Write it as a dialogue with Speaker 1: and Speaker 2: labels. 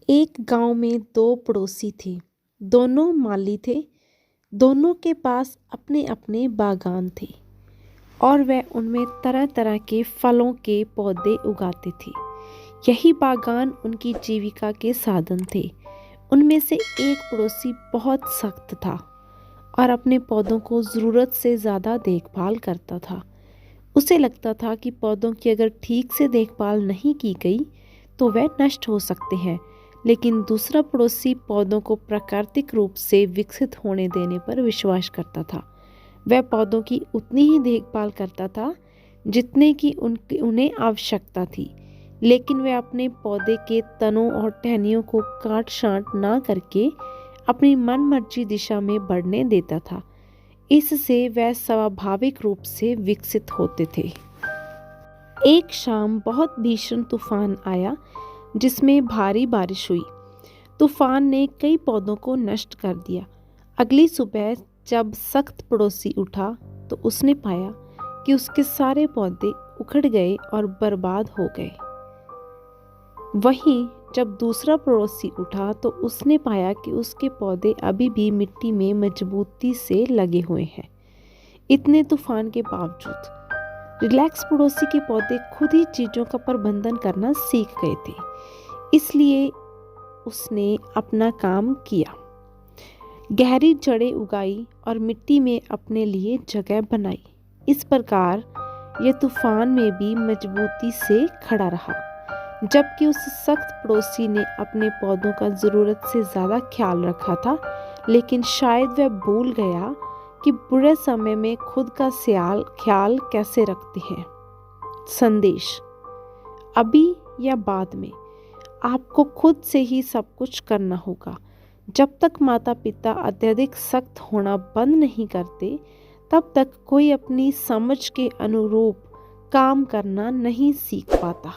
Speaker 1: एक गांव में दो पड़ोसी थे। दोनों माली थे। दोनों के पास अपने अपने बागान थे और वह उनमें तरह तरह के फलों के पौधे उगाते थे। यही बागान उनकी जीविका के साधन थे। उनमें से एक पड़ोसी बहुत सख्त था और अपने पौधों को ज़रूरत से ज़्यादा देखभाल करता था। उसे लगता था कि पौधों की अगर ठीक से देखभाल नहीं की गई तो वह नष्ट हो सकते हैं, लेकिन दूसरा पड़ोसी पौधों को प्राकृतिक रूप से विकसित होने देने पर विश्वास करता था। वह पौधों की उतनी ही देखभाल करता था जितने की उन्हें आवश्यकता थी, लेकिन वह अपने पौधे के तनों और टहनियों को काट छांट ना करके अपनी मनमर्जी दिशा में बढ़ने देता था। इससे वह स्वाभाविक रूप से विकसित होते थे। एक शाम बहुत भीषण तूफान आया जिसमें भारी बारिश हुई। तूफान ने कई पौधों को नष्ट कर दिया। अगली सुबह जब सख्त पड़ोसी उठा तो उसने पाया कि उसके सारे पौधे उखड़ गए और बर्बाद हो गए। वहीं जब दूसरा पड़ोसी उठा तो उसने पाया कि उसके पौधे अभी भी मिट्टी में मजबूती से लगे हुए हैं। इतने तूफान के बावजूद रिलैक्स पड़ोसी के पौधे खुद ही चीज़ों का प्रबंधन करना सीख गए थे, इसलिए उसने अपना काम किया। गहरी जड़ें उगाई और मिट्टी में अपने लिए जगह बनाई। इस प्रकार यह तूफान में भी मजबूती से खड़ा रहा, जबकि उस सख्त पड़ोसी ने अपने पौधों का ज़रूरत से ज़्यादा ख्याल रखा था। लेकिन शायद वह भूल गया कि बुरे समय में खुद का ख्याल कैसे रखते हैं। संदेश: अभी या बाद में आपको खुद से ही सब कुछ करना होगा। जब तक माता पिता अत्यधिक सख्त होना बंद नहीं करते, तब तक कोई अपनी समझ के अनुरूप काम करना नहीं सीख पाता।